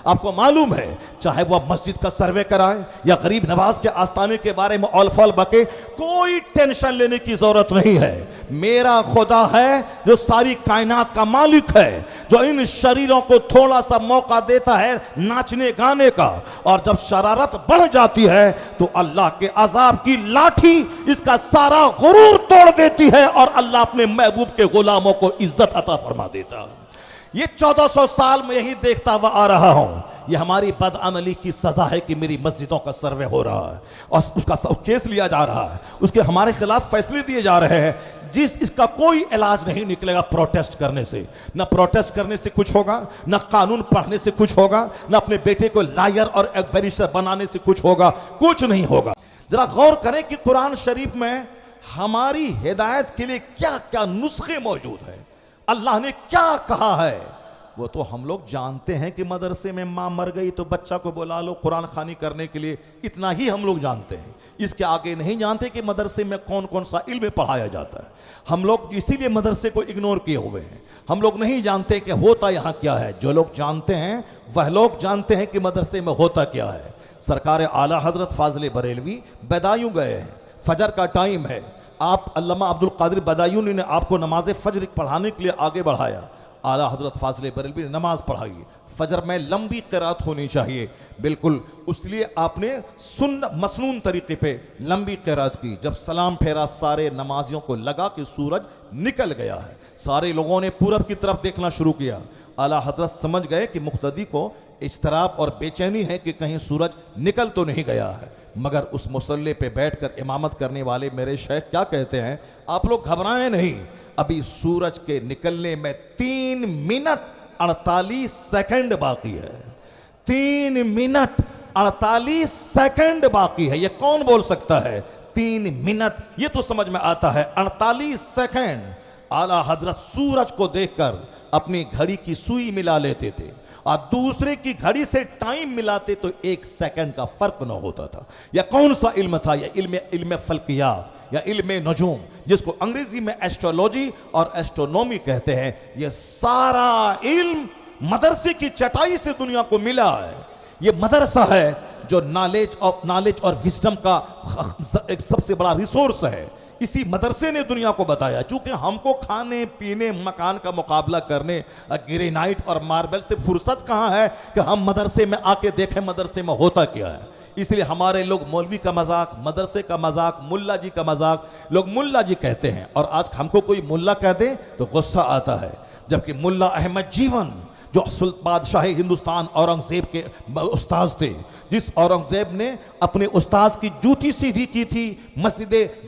आपको मालूम है, चाहे वह मस्जिद का सर्वे कराए या गरीब नवाज के आस्थाने के बारे में औलफौल बके, कोई टेंशन लेने की जरूरत नहीं है। मेरा खुदा है जो सारी कायनात का मालिक है, जो इन शरीरों को थोड़ा सा मौका देता है नाचने गाने का, और जब शरारत बढ़ जाती है तो अल्लाह के अजाब की लाठी इसका सारा गुरूर तोड़ देती है और अल्लाह अपने महबूब के गुलामों को इज्जत अता फरमा देता है। ये 1400 साल में यही देखता हुआ आ रहा हूं। ये हमारी बदअमली की सजा है कि मेरी मस्जिदों का सर्वे हो रहा है और उसका केस लिया जा रहा है, उसके हमारे खिलाफ फैसले दिए जा रहे हैं, इसका कोई इलाज नहीं निकलेगा प्रोटेस्ट करने से। ना प्रोटेस्ट करने से कुछ होगा, ना कानून पढ़ने से कुछ होगा, ना अपने बेटे को लायर और एक बैरिस्टर बनाने से कुछ होगा, कुछ नहीं होगा। जरा गौर करें कि कुरान शरीफ में हमारी हिदायत के लिए क्या क्या नुस्खे मौजूद हैं, अल्लाह ने क्या कहा है। वो तो हम लोग जानते हैं कि मदरसे में मां मर गई तो बच्चा को बुला लो कुरान खानी करने के लिए, इतना ही हम लोग जानते हैं। इसके आगे नहीं जानते कि मदरसे में कौन कौन सा इल्म पढ़ाया जाता है। हम लोग इसीलिए मदरसे को इग्नोर किए हुए हैं। हम लोग नहीं जानते कि होता यहाँ क्या है। जो लोग जानते हैं वह लोग जानते हैं कि मदरसे में होता क्या है। सरकार आला हजरत फाजिल बरेलवी बदायूं गए हैं, फजर का टाइम है, आप अल्लामा अब्दुल कादिर बदायूनी ने आपको नमाज फजर पढ़ाने के लिए आगे बढ़ाया। आला हजरत फाजिल बरेलवी ने नमाज पढ़ाई। फजर में लंबी क़िरात होनी चाहिए, बिल्कुल उसलिए आपने मसनून तरीके पे लंबी क़िरात की। जब सलाम फेरा सारे नमाजियों को लगा कि सूरज निकल गया है, सारे लोगों ने पूरब की तरफ देखना शुरू किया। आला हजरत समझ गए कि मुख्तदी को इस्तराब और बेचैनी है कि कहीं सूरज निकल तो नहीं गया है। मगर उस मुसल्ले पे बैठकर इमामत करने वाले मेरे शेख क्या कहते हैं, आप लोग घबराएं नहीं, अभी सूरज के निकलने में 3 मिनट 48 सेकंड बाकी है। 3 मिनट 48 सेकंड बाकी है। ये कौन बोल सकता है 3 मिनट? ये तो समझ में आता है 48 सेकंड। आला हजरत सूरज को देखकर अपनी घड़ी की सुई मिला लेते थे और दूसरे की घड़ी से टाइम मिलाते तो 1 सेकंड का फर्क न होता था। यह कौन सा इल्म था? यह इल्म फल्किया या इल्म नजूम, जिसको अंग्रेजी में एस्ट्रोलॉजी और एस्ट्रोनॉमी कहते हैं। यह सारा इल्म मदरसे की चटाई से दुनिया को मिला है। यह मदरसा है जो नॉलेज और विजडम का एक सबसे बड़ा रिसोर्स है। इसी मदरसे ने दुनिया को बताया। चूंकि हमको खाने पीने मकान का मुकाबला करने ग्रेनाइट और मार्बल से फुर्सत कहाँ है कि हम मदरसे में आके देखें मदरसे में होता क्या है। इसलिए हमारे लोग मौलवी का मजाक, मदरसे का मजाक, मुल्ला जी का मजाक, लोग मुल्ला जी कहते हैं और आज हमको कोई मुल्ला कह दे तो गुस्सा आता है। जबकि मुल्ला अहमद जीवन जो बादशाह हिंदुस्तान औरंगजेब के उस्ताद थे, जिस औरंगजेब ने अपने उस्ताद की जूती सीधी की थी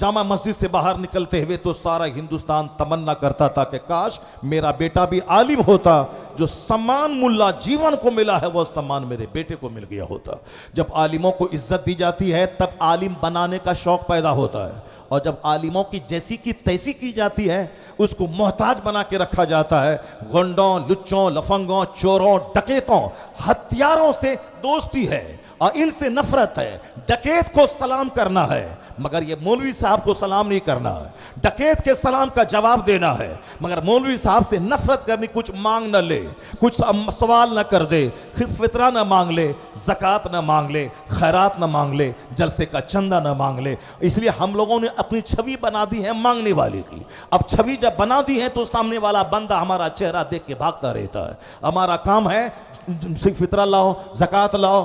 जामा मस्जिद से बाहर निकलते हुए, तो सारा हिंदुस्तान तमन्ना करता था कि काश मेरा बेटा भी आलिम होता। जो सम्मान मुल्ला जीवन को मिला है वह सम्मान मेरे बेटे को मिल गया होता। जब आलिमों को इज्जत दी जाती है तब आलिम बनाने का शौक पैदा होता है, और जब आलिमों की जैसी की तैसी की जाती है उसको मोहताज बना के रखा जाता है। गुंडों, लुच्चों, लफंगों, चोरों, डकैतों, हथियारों से दोस्ती है और इनसे नफरत है। डकैत को सलाम करना है मगर ये मौलवी साहब को सलाम नहीं करना है। डकैत के सलाम का जवाब देना है मगर मौलवी साहब से नफरत करनी, कुछ मांग न ले, कुछ सवाल न कर दे, फितरा न मांग ले, ज़कात न मांग ले, खैरात न मांग ले, जलसे का चंदा न मांग ले। इसलिए हम लोगों ने अपनी छवि बना दी है मांगने वाले की। अब छवि जब बना दी है तो सामने वाला बंदा हमारा चेहरा देख के भागता रहता है। हमारा काम है फितरा लाओ, ज़कात लाओ,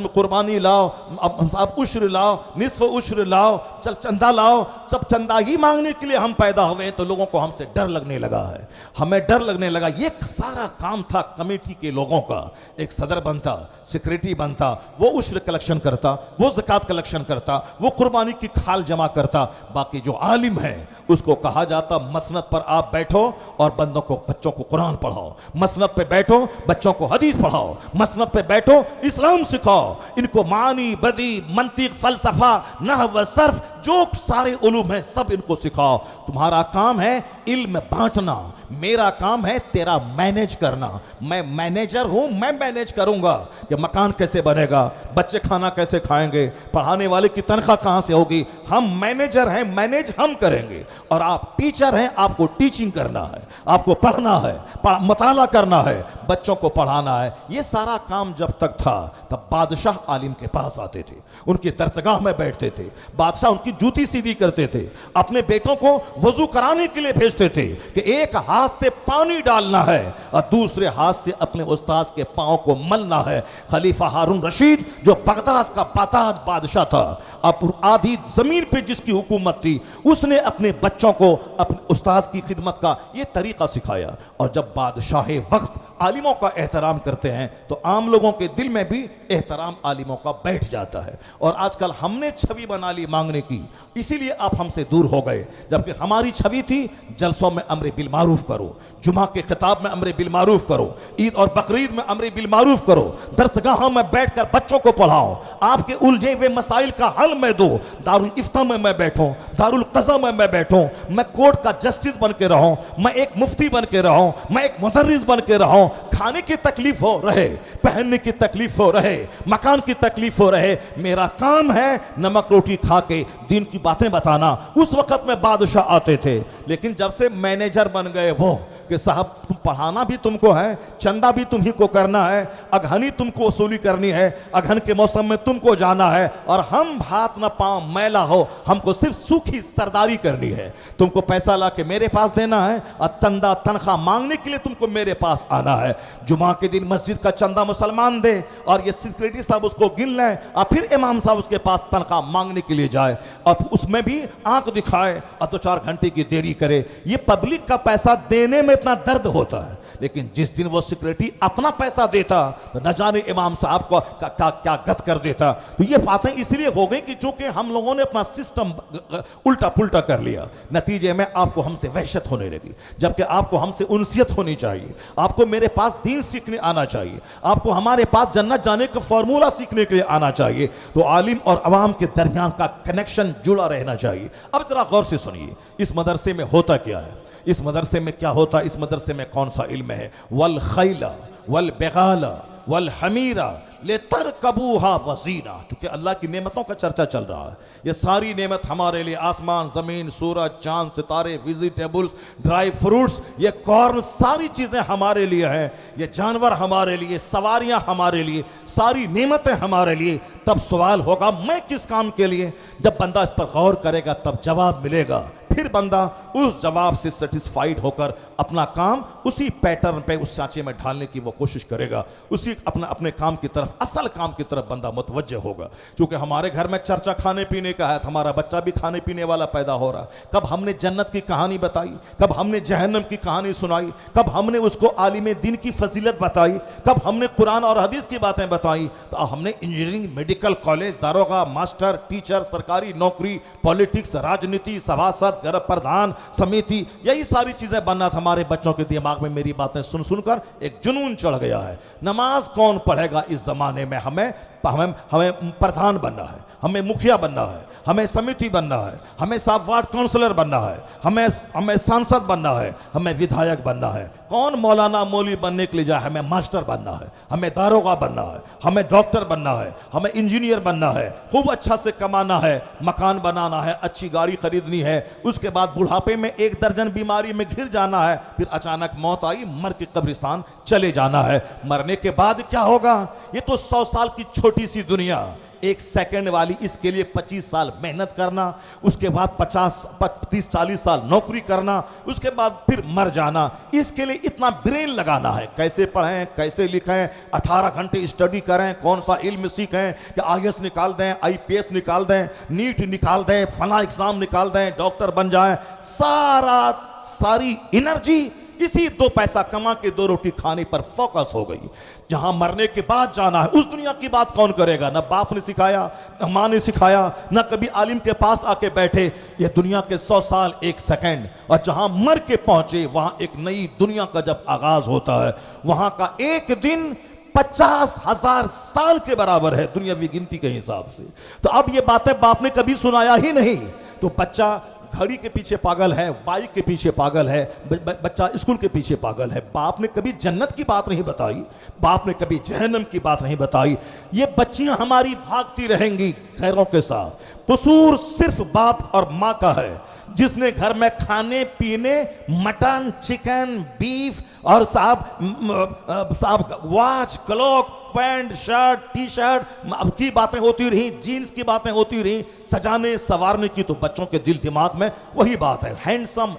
कुर्बानी लाओ, अब उश्र लाओ, निस्फ उश्र लाओ, चल चंदा लाओ। सब चंदा ही मांगने के लिए हम पैदा हुए तो लोगों को हमसे डर लगने लगा है, हमें डर लगने लगा। ये सारा काम था कमेटी के लोगों का। एक सदर बनता, सेक्रेटरी बनता, वो उश्र कलेक्शन करता, वो ज़कात कलेक्शन करता, वो कुर्बानी की खाल जमा करता। बाकी जो आलिम है उसको कहा जाता मसनद पर आप बैठो और बच्चों को कुरान पढ़ाओ, मसनद पे बैठो बच्चों को हदीस पढ़ाओ, मसनद पे बैठो इस्लाम सिखाओ, इनको मानी, बदी, मंतिक, फलसफा, नहव, सर्फ, जो सारे उलूम हैं सब इनको सिखाओ। तुम्हारा काम है इल्म बांटना। मेरा काम है तेरा मैनेज करना। मैं मैनेजर हूं, मैं मैनेज करूंगा कि मकान कैसे बनेगा, बच्चे खाना कैसे खाएंगे, पढ़ाने वाले की तनख्वाह कहां से होगी। हम मैनेजर हैं, मैनेज हम करेंगे। और आप टीचर हैं, आपको टीचिंग करना है, आपको पढ़ना है, मताला करना है, बच्चों को पढ़ाना है। ये सारा काम जब तक था तब बादशाह आलिम के पास आते थे, उनकी दरसगाह में बैठते थे, बादशाह उनकी जूती सीधी करते थे, अपने बेटों को वजू कराने के लिए भेजते थे कि एक हाथ से पानी डालना है और दूसरे हाथ से अपने उस्ताद के पांव को मलना है। खलीफा हारून रशीद जो बगदाद का बाताज बादशाह था, अब आधी जमीन पे जिसकी हुकूमत थी, उसने अपने बच्चों को अपने उस्ताद की खिदमत का ये तरीका सिखाया। और जब बादशाह वक्त आलिमों का एहतराम करते हैं तो आम लोगों के दिल में भी एहतराम आलिमों का बैठ जाता है। और आजकल हमने छवि बना ली मांगने की, इसीलिए आप हमसे दूर हो गए, जबकि हमारी छवि थी जलसों में अम्र बिल मारूफ करो, जुमा के खिताब में अम्र बिल मारूफ करो, ईद और बकरीद में अम्र बिल मारूफ करो, दरसगाहों में बैठकर बच्चों को पढ़ाओ, आपके उलझे हुए मसाइल का हल मैं दो, दारुल इफ्ता में मैं बैठूं, दारुल कज़ा में मैं बैठूं, मैं कोर्ट का जस्टिस बन के रहूं, मैं एक मुफ्ती बन के रहूं, मैं एक मुदर्रिस बन के रहूं। खाने की तकलीफ हो रहे, पहनने की तकलीफ हो रहे, मकान की तकलीफ हो रहे, मेरा काम है नमक रोटी खा के दीन की बातें बताना। उस वक्त में बादशाह आते थे, लेकिन जब से मैनेजर बन गए वो कि साहब तुम पढ़ाना भी तुमको है, चंदा भी तुम्ही को करना है, अगहनी तुमको वसूली करनी है, अगहन के मौसम में तुमको जाना है, और हम हाथ न पांव मैला हो, हमको सिर्फ सूखी सरदारी करनी है। तुमको पैसा ला के मेरे पास देना है और चंदा तनख्वाह मांगने के लिए तुमको मेरे पास आना है। जुमा के दिन मस्जिद का चंदा मुसलमान दे और ये सेक्रेटरी साहब उसको गिन लें और फिर इमाम साहब उसके पास तनख्वाह मांगने के लिए जाए और उसमें भी आंख दिखाए और 2-4 घंटे की देरी करे। ये पब्लिक का पैसा देने में इतना दर्द होता है, लेकिन जिस दिन वो सेक्रेटरी अपना पैसा देता तो न जाने इमाम साहब को क्या गत कर देता। तो ये बातें इसलिए हो गई कि चूंकि हम लोगों ने अपना सिस्टम उल्टा पुल्टा कर लिया, नतीजे में आपको हमसे वहशत होने लगी, जबकि आपको हमसे उनसियत होनी चाहिए, आपको मेरे पास दीन सीखने आना चाहिए, आपको हमारे पास जन्नत जाने का फॉर्मूला सीखने के लिए आना चाहिए। तो आलिम और अवाम के दरमियान का कनेक्शन जुड़ा रहना चाहिए। अब जरा गौर से सुनिए, इस मदरसे में होता क्या है, इस मदरसे में क्या होता, इस मदरसे में कौन सा इल्म है। वल खैला वल बेगाला वल हमीरा ले तरकबूहा वजीना। चूंकि अल्लाह की नेमतों का चर्चा चल रहा है, ये सारी नेमत हमारे लिए, आसमान जमीन सूरज चांद सितारे वेजिटेबल्स ड्राई फ्रूट्स, ये कॉर्न, सारी चीजें हमारे लिए हैं, ये जानवर हमारे लिए, सवारियां हमारे लिए, सारी नेमतें हमारे लिए। तब सवाल होगा मैं किस काम के लिए। जब बंदा इस पर गौर करेगा तब जवाब मिलेगा, फिर बंदा उस जवाब से सेटिस्फाइड होकर अपना काम उसी पैटर्न पे उस सांचे में ढालने की वो कोशिश करेगा, उसी अपने काम की तरफ, असल काम की तरफ बंदा मुतवज्जे होगा। क्योंकि हमारे घर में चर्चा खाने पीने का है, हमारा बच्चा भी खाने पीने वाला पैदा हो रहा। कब हमने जन्नत की कहानी बताई, कब हमने जहन्नम की कहानी सुनाई, कब हमने उसको आलिम दीन की फजीलत बताई, कब हमने कुरान और हदीस की बातें बताई। तो हमने इंजीनियरिंग, मेडिकल कॉलेज, दारोगा, मास्टर, टीचर, सरकारी नौकरी, पॉलिटिक्स, राजनीति, सभासद, घर प्रधान, समिति, यही सारी चीजें बनना था। हमारे बच्चों के दिमाग में मेरी बातें सुन सुनकर एक जुनून चढ़ गया है। नमाज कौन पढ़ेगा इस जमाने में? हमें प्रधान बनना है, हमें मुखिया बनना है, हमें समिति बनना है, हमें साफ वार्ड काउंसलर बनना है, हमें सांसद बनना है, हमें विधायक बनना है। कौन मौलाना मौलवी बनने के लिए जाए? हमें मास्टर बनना है, हमें दारोगा बनना है, हमें डॉक्टर बनना है, हमें इंजीनियर बनना है, खूब अच्छा से कमाना है, मकान बनाना है, अच्छी गाड़ी खरीदनी है, उसके बाद बुढ़ापे में 1 दर्जन बीमारी में घिर जाना है, फिर अचानक मौत आई, मर के कब्रिस्तान चले जाना है। मरने के बाद क्या होगा? ये तो 100 साल की छोटी सी दुनिया, 1 सेकंड वाली, इसके लिए 25 साल मेहनत करना, उसके बाद 30-40 साल नौकरी करना, उसके बाद फिर मर जाना। इसके लिए इतना ब्रेन लगाना है, कैसे पढ़ें, कैसे लिखें, 18 घंटे स्टडी करें, कौन सा इल्म सीखें कि IAS निकाल दें, IPS निकाल दें, नीट निकाल दें, फला एग्जाम निकाल दें, डॉक्टर बन जाएं। सारी एनर्जी इसी 2 पैसा कमा के 2 रोटी खाने पर फोकस हो गई। जहां मरने के बाद जाना है, उस दुनिया की बात कौन करेगा? ना बाप ने सिखाया, ना मां ने सिखाया, ना कभी आलिम के पास आके बैठे। ये दुनिया के 100 साल 1 सेकंड, और जहां मर के पहुंचे वहां एक नई दुनिया का जब आगाज होता है, वहां का एक दिन 50,000 साल के बराबर है दुनियावी गिनती के हिसाब से। तो अब ये बातें बाप ने कभी सुनाया ही नहीं। तो बच्चा घड़ी के पीछे पागल है, बाइक के पीछे पागल है, बच्चा स्कूल के पीछे पागल है। बाप ने कभी जन्नत की बात नहीं बताई, बाप ने कभी जहन्नम की बात नहीं बताई। ये बच्चियां हमारी भागती रहेंगी गैरों के साथ। कसूर सिर्फ बाप और माँ का है, जिसने घर में खाने पीने मटन चिकन बीफ और साहब watch clock pant shirt T shirt की बातें होती रही, जीन्स की बातें होती रही, सजाने सवारने की तो बच्चों के दिल दिमाग में वही बात है। हैंडसम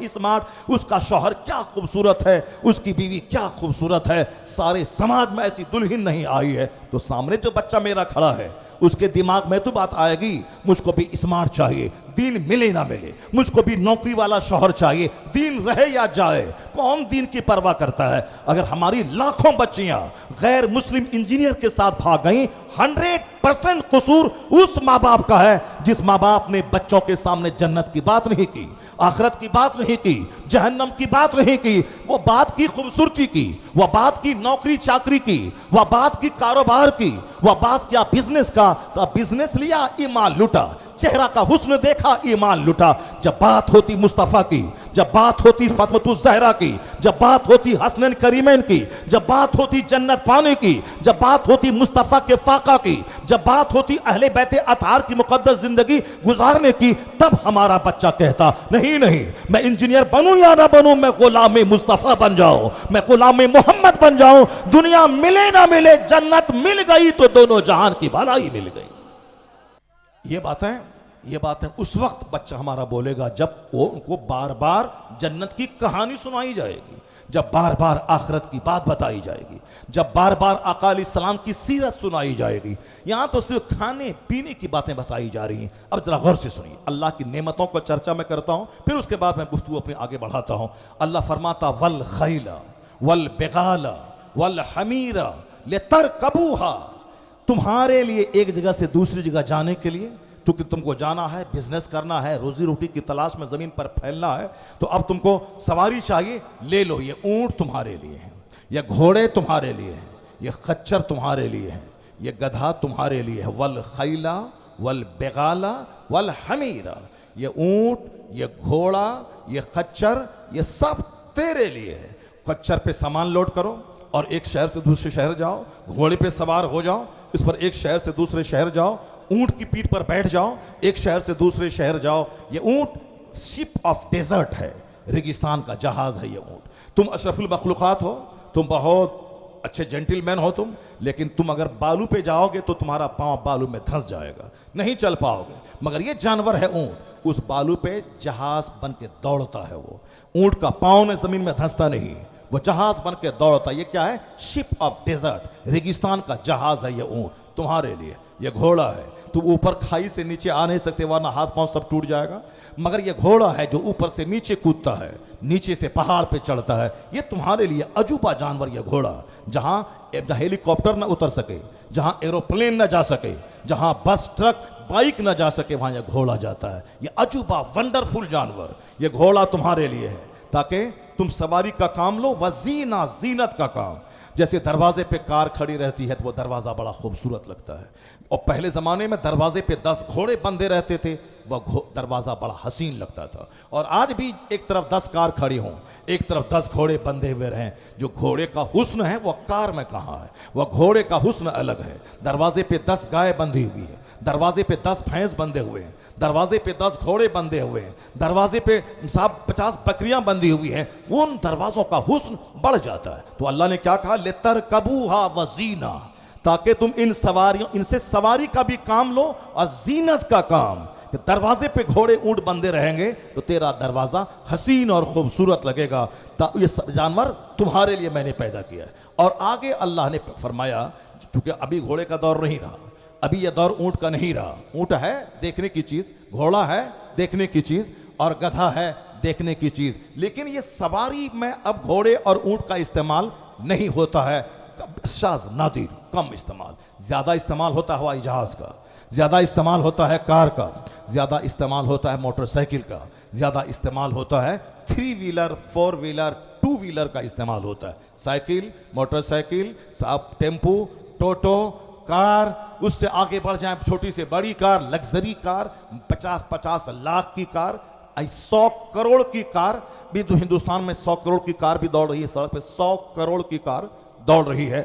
स्मार्ट, उसका शौहर क्या खूबसूरत है, उसकी बीवी क्या खूबसूरत है, सारे समाज में ऐसी दुल्हन नहीं आई है। तो सामने जो बच्चा मेरा खड़ा है उसके दिमाग में तो बात आएगी, मुझको भी स्मार्ट चाहिए, दीन मिले ना मिले, मुझको भी नौकरी वाला शौहर चाहिए, दीन रहे या जाए, कौन दीन की परवाह करता है। अगर हमारी लाखों बच्चियां गैर मुस्लिम इंजीनियर के साथ भाग गई, 100% कसूर उस माँ बाप का है जिस माँ बाप ने बच्चों के सामने जन्नत की बात नहीं की, आखिरत की बात नहीं की, जहन्नम की बात नहीं की, वो बात की खूबसूरती की, वह बात की नौकरी चाकरी की, वह बात की कारोबार की, वह बात क्या बिजनेस का। तो बिजनेस लिया ईमान लुटा, चेहरा का हुस्न देखा ईमान लुटा। जब बात होती मुस्तफा की, जब बात होती फातिमा ज़हरा की, जब बात होती हसनैन करीमैन की, जब बात होती जन्नत पाने की, जब बात होती मुस्तफा के फाका की, जब बात होती अहले बैते अतार की मुकद्दस जिंदगी गुजारने की, तब हमारा बच्चा कहता नहीं नहीं मैं इंजीनियर बनूं या ना बनूं, मैं गुलाम मुस्तफा बन जाऊं, मैं गुलाम मोहम्मद बन जाऊं। दुनिया मिले ना मिले, जन्नत मिल गई तो दोनों जहान की भलाई मिल गई। ये बातें उस वक्त बच्चा हमारा बोलेगा जब वो उनको बार बार जन्नत की कहानी सुनाई जाएगी, जब बार बार आखिरत की बात बताई जाएगी, जब बार बार आका अलैहिस्सलाम की सीरत सुनाई जाएगी। यहां तो सिर्फ खाने पीने की बातें बताई जा रही हैं। अब जरा गौर से सुनिए, अल्लाह की नेमतों को चर्चा मैं करता हूं, फिर उसके बाद मैं गुफ्तगू अपने आगे बढ़ाता हूं। अल्लाह फरमाता वल खैला वल बिगाला वल हमीरा लितरकबूहा, तुम्हारे लिए एक जगह से दूसरी जगह जाने के लिए, क्योंकि तुमको जाना है, बिजनेस करना है, रोजी रोटी की तलाश में जमीन पर फैलना है, तो अब तुमको सवारी चाहिए, ले लो। ये ऊंट तुम्हारे लिए है, ये घोड़े तुम्हारे लिए हैं, ये खच्चर तुम्हारे लिए है, ये गधा तुम्हारे लिए है। वल खैला वल बेगाला वल हमीरा, ये ऊंट, ये घोड़ा, ये खच्चर, ये सब तेरे लिए है। खच्चर पे सामान लोड करो और एक शहर से दूसरे शहर जाओ, घोड़े पे सवार हो जाओ, इस पर एक शहर से दूसरे शहर जाओ, ऊंट की पीठ पर बैठ जाओ, एक शहर से दूसरे शहर जाओ। ये ऊंट शिप ऑफ डेजर्ट है, रेगिस्तान का जहाज है ये ऊंट। तुम अशरफुल मखलूकात हो, तुम बहुत अच्छे जेंटलमैन हो तुम, लेकिन तुम अगर बालू पे जाओगे तो तुम्हारा पांव बालू में धंस जाएगा, नहीं चल पाओगे। मगर ये जानवर है ऊंट, उस बालू पे जहाज बन के दौड़ता है। वो ऊंट का पांव में जमीन में धंसता नहीं, वो जहाज बन के दौड़ता। ये क्या है? शिप ऑफ डेजर्ट, रेगिस्तान का जहाज है ये ऊंट तुम्हारे लिए। ये घोड़ा है, तुम ऊपर खाई से नीचे आ नहीं सकते, वरना हाथ पांव सब टूट जाएगा। मगर ये घोड़ा है जो ऊपर से नीचे कूदता है, नीचे से पहाड़ पे चढ़ता है। ये तुम्हारे लिए अजूबा जानवर ये घोड़ा, जहां हेलीकॉप्टर न उतर सके, जहां एरोप्लेन न जा सके, जहां बस ट्रक बाइक न जा सके, वहां यह घोड़ा जाता है। ये अजूबा वंडरफुल जानवर, ये घोड़ा तुम्हारे लिए है ताकि तुम सवारी का काम लो, वजीना जीनत का काम। जैसे दरवाजे पे कार खड़ी रहती है तो वो दरवाजा बड़ा खूबसूरत लगता है, और पहले जमाने में दरवाजे पे 10 घोड़े बंधे रहते थे, वह दरवाजा बड़ा हसीन लगता था। और आज भी एक तरफ 10 कार खड़ी हों, एक तरफ 10 घोड़े बंधे हुए रहें, जो घोड़े का हुस्न है वह कार में कहाँ है? वह घोड़े का हुस्न अलग है। दरवाजे पे 10 गाय बंधी हुई है, दरवाजे पे 10 भैंस बंधे हुए हैं, दरवाजे पे 10 घोड़े बंधे हुए हैं, दरवाजे पे 50 बकरियां बंधी हुई हैं, उन दरवाजों का हुस्न बढ़ जाता है। तो अल्लाह ने क्या कहा? लितरकबूहा वजीना, ताकि तुम इनसे सवारी का भी काम लो और जीनत का काम। कि दरवाजे पे घोड़े ऊंट बंधे रहेंगे तो तेरा दरवाजा हसीन और खूबसूरत लगेगा। ये जानवर तुम्हारे लिए मैंने पैदा किया है। और आगे अल्लाह ने फरमाया, चूंकि अभी घोड़े का दौर नहीं रहा, अभी यह दौर ऊंट का नहीं रहा। ऊंट है देखने की चीज, घोड़ा है देखने की चीज, और गधा है देखने की चीज, लेकिन ये सवारी में अब घोड़े और ऊंट का इस्तेमाल नहीं होता है। शाज़ नादिर, कम इस्तेमाल। ज्यादा इस्तेमाल होता है हवाई जहाज का, ज्यादा इस्तेमाल होता है कार का, ज्यादा इस्तेमाल होता है मोटरसाइकिल का, ज्यादा इस्तेमाल होता है 3 व्हीलर 4 व्हीलर 2 व्हीलर का इस्तेमाल होता है। साइकिल, मोटरसाइकिल, टेम्पू, टोटो, कार, उससे आगे बढ़ जाए छोटी से बड़ी कार, लग्जरी कार, 50-50 लाख की कार, 100 करोड़ की कार भी तो हिंदुस्तान में 100 करोड़ की कार भी दौड़ रही है सड़क पे, 100 करोड़ की कार दौड़ रही है।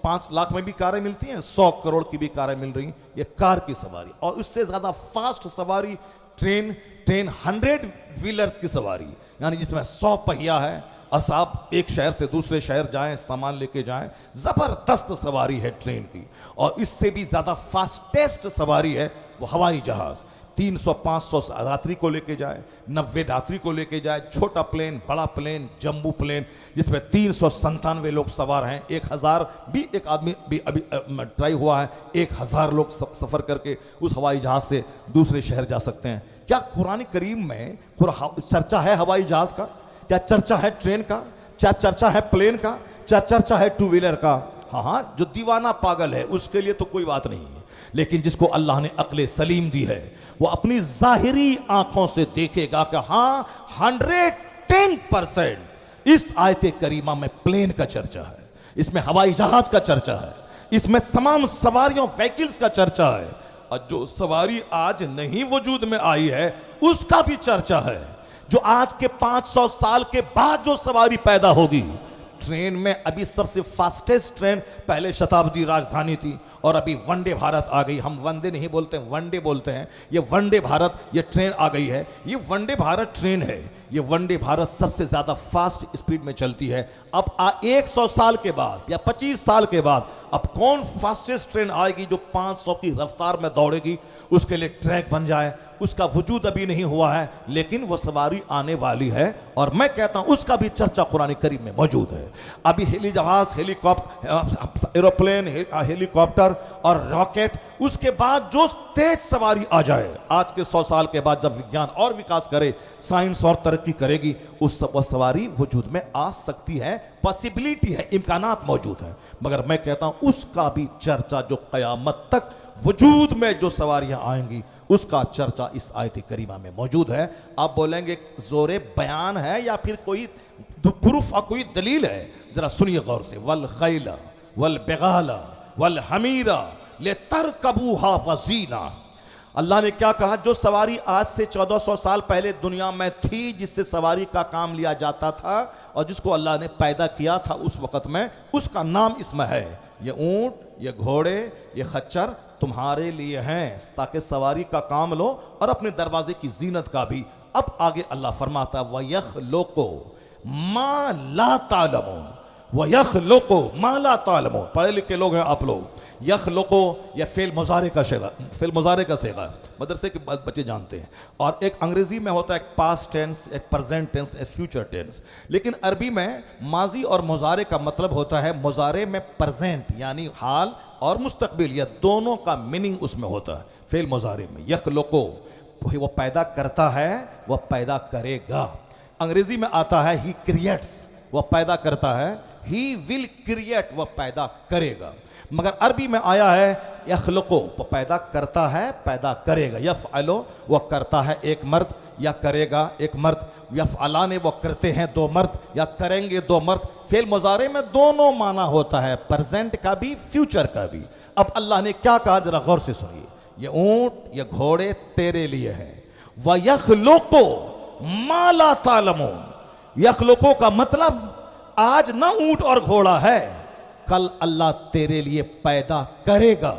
5 लाख में भी कारें मिलती हैं, 100 करोड़ की भी कारें मिल रही हैं। ये कार की सवारी, और उससे ज्यादा फास्ट सवारी ट्रेन 100 व्हीलर्स की सवारी, यानी जिसमें 100 पहिया है और आप एक शहर से दूसरे शहर जाएं, सामान लेके जाएं, जबरदस्त सवारी है ट्रेन की। और इससे भी ज्यादा फास्टेस्ट सवारी है वो हवाई जहाज, 300-500 यात्री को लेके जाए, 90 यात्री को लेके जाए, छोटा प्लेन, बड़ा प्लेन, जम्बू प्लेन जिसमें 397 लोग सवार हैं, 1000 भी एक आदमी भी अभी ट्राई हुआ है, 1000 लोग सफर करके उस हवाई जहाज से दूसरे शहर जा सकते हैं। क्या कुरान करीम में चर्चा है हवाई जहाज का? क्या चर्चा है ट्रेन का? क्या चर्चा है प्लेन का? क्या चर्चा है 2 व्हीलर का? हाँ, जो दीवाना पागल है उसके लिए तो कोई बात नहीं है, लेकिन जिसको अल्लाह ने अक्ल सलीम दी है वो अपनी जाहिरी आंखों से देखेगा कि हाँ 110% इस आयत करीमा में प्लेन का चर्चा है, इसमें हवाई जहाज का चर्चा है, इसमें तमाम सवारियों व्हीकल्स का चर्चा है, और जो सवारी आज नहीं वजूद में आई है उसका भी चर्चा है। जो आज के 500 साल के बाद जो सवारी पैदा होगी ट्रेन में, अभी सबसे फास्टेस्ट ट्रेन पहले शताब्दी राजधानी थी और अभी वंदे भारत आ गई। हम वंदे नहीं बोलते हैं, वनडे बोलते हैं। ये वंदे भारत ये ट्रेन आ गई है, ये वंदे भारत ट्रेन है। ये वंदे भारत सबसे ज्यादा फास्ट स्पीड में चलती है। अब 100 साल के बाद या 25 साल के बाद अब कौन फास्टेस्ट ट्रेन आएगी जो 500 की रफ्तार में दौड़ेगी? उसके लिए ट्रैक बन जाए, उसका वजूद अभी नहीं हुआ है, लेकिन वो सवारी आने वाली है। और मैं कहता हूं उसका भी चर्चा कुरान करीम में मौजूद है। अभी हेली जहाज, हेलीकॉप्टर, एरोप्लेन, हेलीकॉप्टर और रॉकेट, उसके बाद जो तेज सवारी आ जाए, आज के 100 साल के बाद जब विज्ञान और विकास करे, साइंस और तरक्की करेगी, उस सवारी वजूद में आ सकती है, पॉसिबिलिटी है, इम्कानात मौजूद है। मगर मैं कहता हूं उसका भी चर्चा जो क़यामत तक वजूद में जो सवारियां आएंगी उसका चर्चा इस आयत करीमा में मौजूद है। आप बोलेंगे जोरे बयान है या फिर कोई प्रूफ और कोई दलील है? जरा सुनिए गौर से। वल खैला वल बिगाला वल हमीरा ले तरकबूहा वजीना। अल्लाह ने क्या कहा? जो सवारी आज से 1400 साल पहले दुनिया में थी, जिससे सवारी का काम लिया जाता था और जिसको अल्लाह ने पैदा किया था उस वक़्त में, उसका नाम इसमें है। ये ऊंट, ये घोड़े, ये खच्चर तुम्हारे लिए हैं ताकि सवारी का काम लो और अपने दरवाजे की जीनत का भी। अब आगे अल्लाह फरमाता है वयख्लुकु मा ला तालमून, वयख्लुकु मा ला तालमून। पढ़े लिखे लोग हैं आप लोग। यख्लुकु ये फेल मुजारे का सेगा, मदरसे के बच्चे जानते हैं। और एक अंग्रेजी में होता है एक पास्ट टेंस, एक प्रेजेंट टेंस, एक फ्यूचर टेंस। लेकिन अरबी में माजी और मुजारे का मतलब होता है, मुजारे में प्रेजेंट यानी हाल और मुस्तकबिल, यह दोनों का मीनिंग उसमें होता है फेल मुजारे में। यख्लुकु वो पैदा करता है, वह पैदा करेगा। अंग्रेजी में आता है ही क्रिएट्स, वह पैदा करता है। ही विल क्रिएट, वह पैदा करेगा। मगर अरबी में आया है यख्लुकु, वो पैदा करता है, पैदा करेगा। यफ़अलु वो करता है एक मर्द या करेगा एक मर्द, यफ़अलाने वो करते हैं 2 मर्द या करेंगे 2 मर्द। फेल मुजारे में दोनों माना होता है, प्रेजेंट का भी फ्यूचर का भी। अब अल्लाह ने क्या कहा जरा गौर से सुनिए। ये ऊंट, ये घोड़े तेरे लिए हैं। व यख्लुकु मा ला तालमून। यख्लुकु का मतलब आज ना ऊंट और घोड़ा है, कल अल्लाह तेरे लिए पैदा करेगा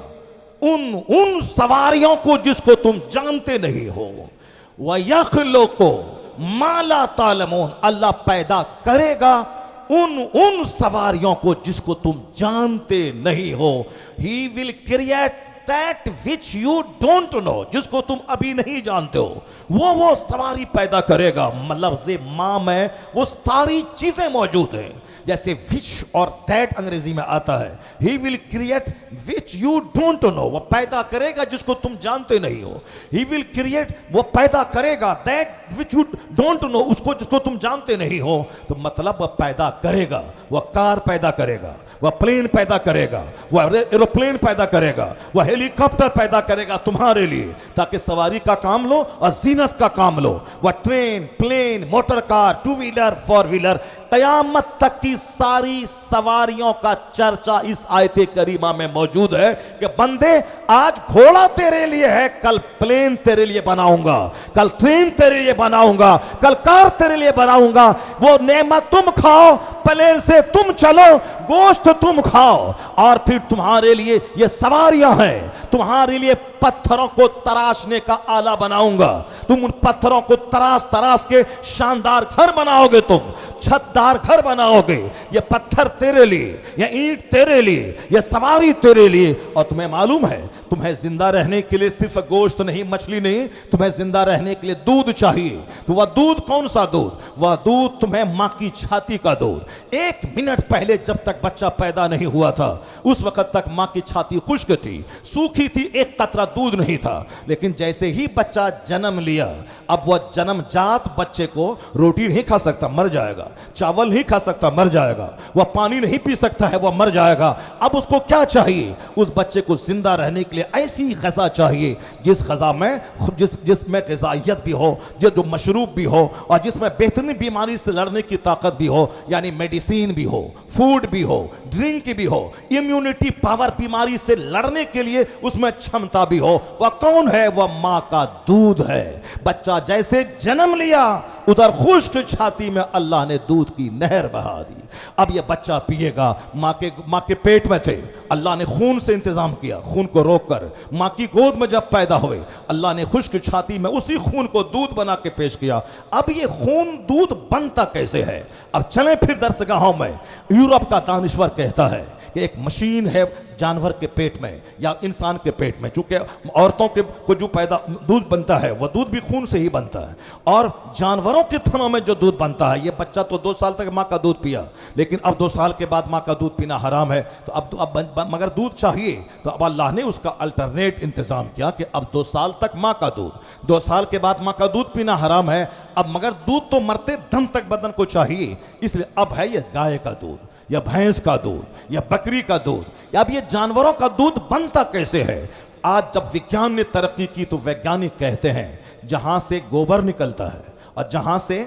उन सवारियों को जिसको तुम जानते नहीं हो। वह यख्लुकु मा ला तालमून, अल्लाह पैदा करेगा उन सवारियों को जिसको तुम जानते नहीं हो। He will create that which you don't know, जिसको तुम अभी नहीं जानते हो, वो सवारी पैदा करेगा। मतलब से मां में वो सारी चीजें मौजूद हैं। जैसे विच और दैट अंग्रेजी में आता है। He will create which you don't know, वो पैदा करेगा जिसको तुम जानते नहीं हो। ही विल क्रिएट, वो पैदा करेगा that which you don't know, उसको जिसको तुम जानते नहीं हो। तो मतलब वह पैदा करेगा, वह कार पैदा करेगा, वह प्लेन पैदा करेगा, वह एरोप्लेन पैदा करेगा, वह हेलीकॉप्टर पैदा करेगा तुम्हारे लिए, ताकि सवारी का काम लो और जीनत का काम लो। वह train, plane, motor car, 2 wheeler, 4 wheeler कयामत तक की सारी सवारियों का चर्चा इस आयत करीमा में मौजूद है कि बंदे आज घोड़ा तेरे लिए है, कल प्लेन तेरे लिए बनाऊंगा, कल ट्रेन तेरे लिए बनाऊंगा, कल कार तेरे लिए बनाऊंगा। वो नेमत तुम खाओ, प्लेन से तुम चलो, गोश्त तुम खाओ, और फिर तुम्हारे लिए ये सवारियां हैं, तुम्हारे लिए पत्थरों को तराशने का आला बनाऊंगा। तुम उन पत्थरों को तराश तराश के शानदार घर बनाओगे, तुम छतदार घर बनाओगे। ये पत्थर तेरे लिए, ये ईंट तेरे लिए, ये सवारी तेरे लिए। और तुम्हें मालूम है, तुम्हें जिंदा रहने के लिए सिर्फ गोश्त नहीं, मछली नहीं, तुम्हें जिंदा रहने के लिए दूध चाहिए। तो वह दूध कौन सा दूध? वह दूध तुम्हें मां की छाती का दूध। 1 मिनट पहले जब तक बच्चा पैदा नहीं हुआ था, उस वक्त तक मां की छाती खुश्क थी, सूखी थी, एक कतरा दूध नहीं था। लेकिन जैसे ही बच्चा जन्म लिया, अब वह जन्मजात बच्चे को रोटी नहीं खा सकता, मर जाएगा, चावल नहीं खा सकता, मर जाएगा, वह पानी नहीं पी सकता है, वह मर जाएगा। अब उसको क्या चाहिए? उस बच्चे को जिंदा रहने के लिए ऐसी ग़िज़ा चाहिए जिस ग़िज़ा में जिसमें ग़िज़ाइयत भी हो, जो मशरूब भी हो, और जिसमें बेहतरीन बीमारी से लड़ने की ताकत भी हो, यानी मेडिसिन भी हो, फूड भी हो, ड्रिंक भी हो, इम्यूनिटी पावर, बीमारी से लड़ने के लिए उसमें क्षमता भी हो। वह कौन है? वह मां का दूध है। बच्चा जैसे जन्म लिया, उधर खुश्क छाती में अल्लाह ने दूध की नहर बहा दी। अब यह बच्चा पिएगा। मां के पेट में थे, अल्लाह ने खून से इंतजाम किया, खून को रोककर मां की गोद में जब पैदा हुए, अल्लाह ने खुश्क छाती में उसी खून को दूध बना के पेश किया। अब ये खून दूध बनता कैसे है? अब चलें फिर दरसगाहों में। यूरोप का दानिश्वर कहता है कि एक मशीन है जानवर के पेट में या इंसान के पेट में, चूंकि औरतों के को जो पैदा दूध बनता है वह दूध भी खून से ही बनता है, और जानवरों के थनों में जो दूध बनता है, ये बच्चा तो 2 साल तक मां का दूध पिया, लेकिन अब 2 साल के बाद मां का दूध पीना हराम है। तो अब मगर दूध चाहिए, तो अब अल्लाह ने उसका अल्टरनेट इंतजाम किया कि अब 2 साल तक मां का दूध, 2 साल के बाद मां का दूध पीना हराम है। अब मगर दूध तो मरते दम तक बदन को चाहिए, इसलिए अब है ये गाय का दूध या भैंस का दूध या बकरी का दूध। अब ये जानवरों का दूध बनता कैसे है? आज जब विज्ञान ने तरक्की की तो वैज्ञानिक कहते हैं जहां से गोबर निकलता है और जहां से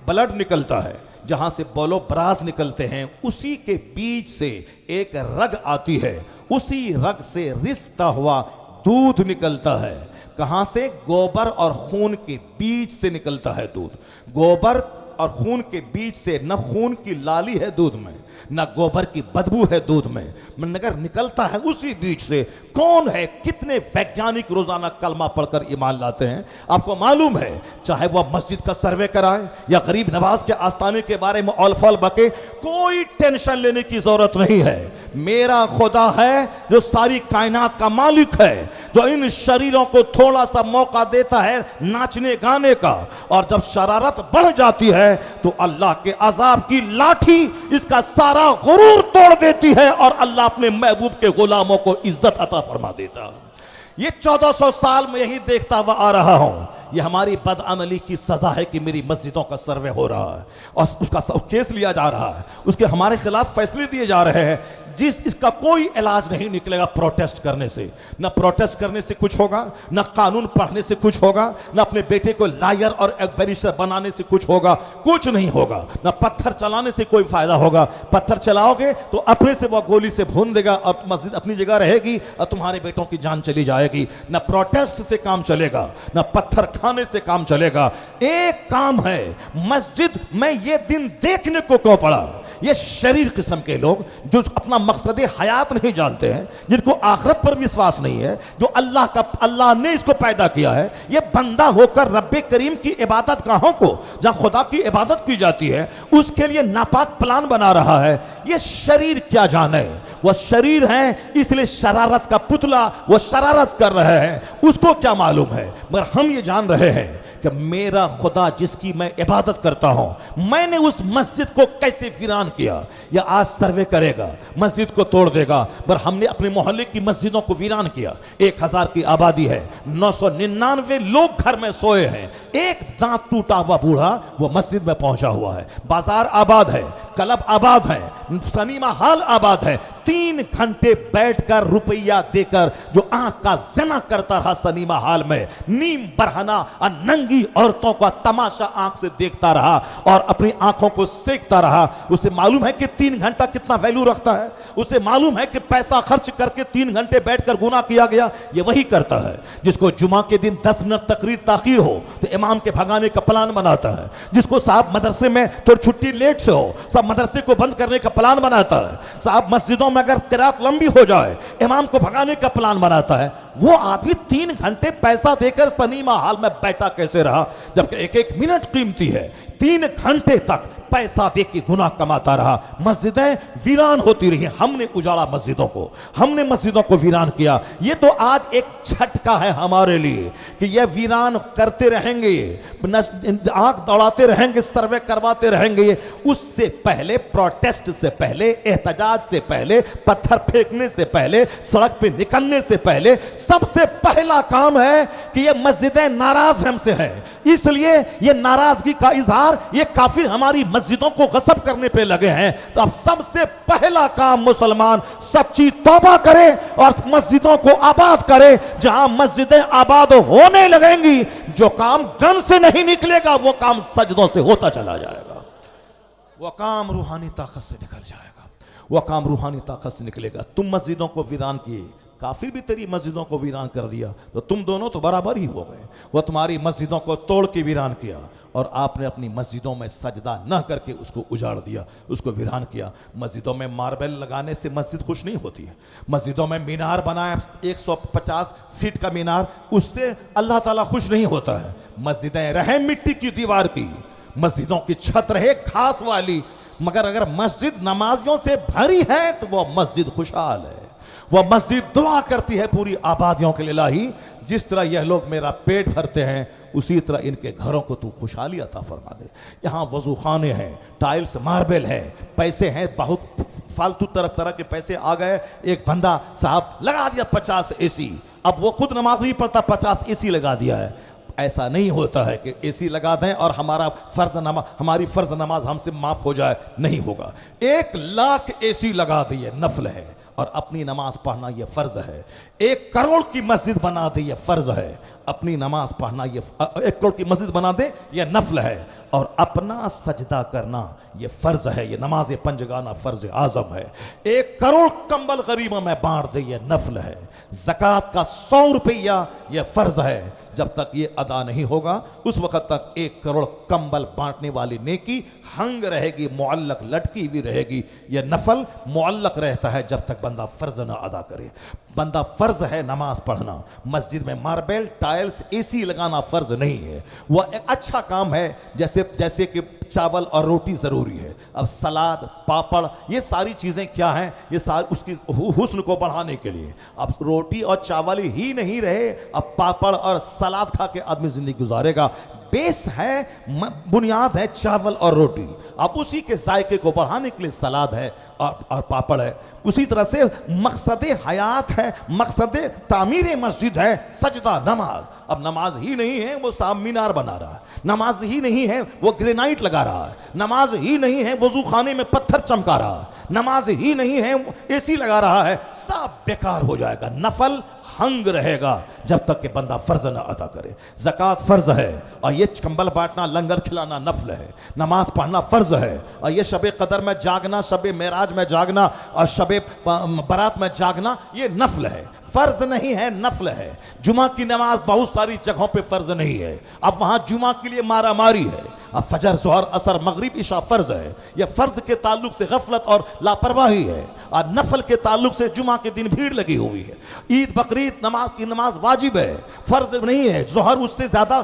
ब्लड निकलता है, जहां से बोलो ब्रास निकलते हैं, उसी के बीच से एक रग आती है, उसी रग से रिश्ता हुआ दूध निकलता है। कहां से? गोबर और खून के बीच से निकलता है दूध। गोबर और खून के बीच से न खून की लाली है दूध में, न गोबर की बदबू है दूध में, मगर निकलता है उसी बीच से। कौन है? कितने वैज्ञानिक रोजाना कलमा पढ़कर ईमान लाते हैं। आपको मालूम है, चाहे वह मस्जिद का सर्वे कराए या गरीब नवाज के आस्थाने के बारे में औल-फौल बके, कोई टेंशन लेने की जरूरत नहीं है। मेरा खुदा है जो सारी कायनात का मालिक है, जो इन शरीरों को थोड़ा सा मौका देता है नाचने गाने का, और जब शरारत बढ़ जाती है तो अल्लाह के अजाब की लाठी इसका सारा गुरूर तोड़ देती है, और अल्लाह अपने महबूब के गुलामों को इज्जत अता फरमा देता। ये 1400 साल में यही देखता हुआ आ रहा हूं। ये हमारी बदअमली की सजा है कि मेरी मस्जिदों का सर्वे हो रहा है और उसका केस लिया जा रहा है, उसके हमारे खिलाफ फैसले दिए जा रहे हैं, इसका कोई इलाज नहीं निकलेगा प्रोटेस्ट करने से। न प्रोटेस्ट करने से कुछ होगा, न कानून पढ़ने से कुछ होगा, न अपने बेटे को लायर और एक बैरिस्टर बनाने से कुछ होगा, कुछ नहीं होगा। न पत्थर चलाने से कोई फायदा होगा। पत्थर चलाओगे तो अपने से वह गोली से भून देगा और मस्जिद अपनी जगह रहेगी और तुम्हारे बेटों की जान चली जाएगी। न प्रोटेस्ट से काम चलेगा, न पत्थर खाने से काम चलेगा। एक काम है, मस्जिद में ये दिन देखने को क्यों पड़ा? ये शरीर किस्म के लोग जो अपना मकसद हयात नहीं जानते हैं, जिनको आखिरत पर विश्वास नहीं है, जो अल्लाह ने इसको पैदा किया है, ये बंदा होकर रब्बे करीम की इबादत गाहों को जहां खुदा की इबादत की जाती है उसके लिए नापाक प्लान बना रहा है। ये शरीर क्या जाने? वह शरीर है, इसलिए शरारत का पुतला वो शरारत कर रहे हैं, उसको क्या मालूम है। मगर हम ये जान रहे हैं कि मेरा खुदा जिसकी मैं इबादत करता हूं, मैंने उस मस्जिद को कैसे वीरान किया। या आज सर्वे करेगा, मस्जिद को तोड़ देगा। पर हमने अपने मोहल्ले की मस्जिदों को वीरान किया। 1000 की आबादी है, 999 लोग घर में सोए हैं, एक दांत टूटा हुआ बूढ़ा वो मस्जिद में पहुंचा हुआ है। बाजार आबाद है, क्लब आबाद है, सिनेमा हॉल आबाद है। 3 घंटे बैठकर रुपया देकर जो आंख का जना करता रहा सिनेमा हॉल में, नीम बरहना और नंगी औरतों का तमाशा आंख से देखता रहा और अपनी आंखों को सेकता रहा। उसे मालूम है कि 3 घंटा कितना वैल्यू रखता है। उसे मालूम है कि पैसा खर्च करके 3 घंटे बैठकर गुनाह किया गया। ये वही करता है जिसको जुमा के दिन 10 मिनट तकरीर ताखीर हो तो इमाम के भगाने का प्लान बनाता है, जिसको साहब मदरसे में तो छुट्टी लेट से हो सब मदरसे को बंद करने का प्लान बनाता है, साहब मस्जिदों में अगर किरात लंबी हो जाए इमाम को भगाने का प्लान बनाता है। वो आदमी 3 घंटे पैसा देकर सिनेमा हॉल में बैठा कैसे रहा, जबकि एक एक मिनट कीमती है। 3 घंटे तक पैसा दे के गुनाह कमाता रहा। मस्जिदें वीरान होती रही। हमने उजाड़ा मस्जिदों को, हमने मस्जिदों को वीरान किया। ये तो आज एक झटका है हमारे लिए कि ये वीरान करते रहेंगे, आंख दौड़ाते रहेंगे, सर्वे करवाते रहेंगे। उससे पहले, प्रोटेस्ट से पहले, एहतजाज से पहले, पत्थर फेंकने से पहले, सड़क पे निकलने से पहले सबसे पहला काम है कि ये मस्जिदें नाराज हमसे हैं, इसलिए ये नाराजगी का इजहार ये काफिर हमारी मस्जिदों को गस्ब करने पे लगे हैं। तो अब सबसे पहला काम मुसलमान सच्ची तौबा करे और मस्जिदों को आबाद करे। जहां मस्जिदें आबाद होने लगेंगी, जो काम गन से नहीं निकलेगा वो काम सजदों से होता चला जाएगा, वो काम रूहानी ताकत से निकल जाएगा, वो काम रूहानी ताकत से निकलेगा। तुम मस्जिदों को वीरान किए, काफिर भी तेरी मस्जिदों को वीरान कर दिया, तो तुम दोनों तो बराबर ही हो गए। वो तुम्हारी मस्जिदों को तोड़ के वीरान किया और आपने अपनी मस्जिदों में सजदा न करके उसको उजाड़ दिया, उसको वीरान किया। मस्जिदों में मार्बल लगाने से मस्जिद खुश नहीं होती है। मस्जिदों में मीनार बनाया 150 फीट का मीनार, उससे अल्लाह ताला खुश नहीं होता है। मस्जिदें रहे मिट्टी की दीवार की, मस्जिदों की छत रहे घास वाली, मगर अगर मस्जिद नमाजियों से भरी है तो वो मस्जिद खुशहाल है। वह मस्जिद दुआ करती है पूरी आबादियों के लिए, इलाही जिस तरह यह लोग मेरा पेट भरते हैं उसी तरह इनके घरों को तू खुशहाली अता फरमा दे। यहाँ वजू खाने हैं, टाइल्स मार्बल है, पैसे हैं, बहुत फालतू तरह तरह के पैसे आ गए। एक बंदा साहब लगा दिया 50 एसी, अब वो खुद नमाज नहीं पढ़ता, 50 एसी लगा दिया है। ऐसा नहीं होता है कि एसी लगा दें और हमारी फर्ज नमाज हमसे माफ हो जाए, नहीं होगा। 1 लाख एसी लगा दिए, नफल है, और अपनी नमाज पढ़ना यह फर्ज है। 1 करोड़ की मस्जिद बना दे, यह फर्ज है। अपनी नमाज पढ़ना, ये 1 करोड़ की मस्जिद बना दे, यह नफल है। और अपना सजदा करना यह फर्ज है, यह नमाज पंजगाना फर्ज आजम है। 1 करोड़ कंबल गरीबों में बांट दे, यह नफल है। ज़कात का 100 रुपया यह फर्ज है। जब तक ये अदा नहीं होगा उस वक्त तक 1 करोड़ कंबल बांटने वाली नेकी हंग रहेगी, मुअल्लक लटकी भी रहेगी। यह नफल मुअल्लक रहता है जब तक बंदा फर्ज ना अदा करे। बंदा फर्ज है नमाज पढ़ना, मस्जिद में मार्बल टाइल्स एसी लगाना फर्ज नहीं है। वह एक अच्छा काम है, जैसे कि चावल और रोटी जरूरी है। अब सलाद, पापड़, ये सारी चीजें क्या हैं, ये सारी उसकी हुस्न को बढ़ाने के लिए। अब रोटी और चावल ही नहीं रहे, अब पापड़ और सलाद खा के आदमी जिंदगी गुजारेगा। बेस है, बुनियाद है चावल और रोटी। अब उसी के जायके को बढ़ाने के लिए सलाद है और पापड़ है। उसी तरह से मकसद हयात है, मकसद तामीर मस्जिद है सजदा नमाज। अब नमाज ही नहीं है वो साहब मीनार बना रहा है, नमाज ही नहीं है वो ग्रेनाइट लगा रहा है, नमाज ही नहीं है वजू खाने में पत्थर चमका रहा है, नमाज ही नहीं है एसी लगा रहा है। सब बेकार हो जाएगा। नफल हंग रहेगा जब तक कि बंदा फर्ज ना अदा करे। ज़कात फर्ज है और ये कंबल बांटना, लंगर खिलाना नफल है। नमाज पढ़ना फर्ज है और ये शब कदर में जागना, शब मेराज में जागना और शब बारात में जागना ये नफल है, फर्ज नहीं है, नफल है। जुमा की नमाज बहुत सारी जगहों पे फर्ज नहीं है, अब वहां जुमा के लिए मारा मारी है। अब फजर, जोहर, असर, मगरिब, इशा फर्ज है। यह फर्ज के ताल्लुक से गफलत और लापरवाही है, और नफल के ताल्लुक से जुमा के दिन भीड़ लगी हुई है। ईद बकरीद नमाज की नमाज वाजिब है, फर्ज नहीं है। जोहर उससे ज्यादा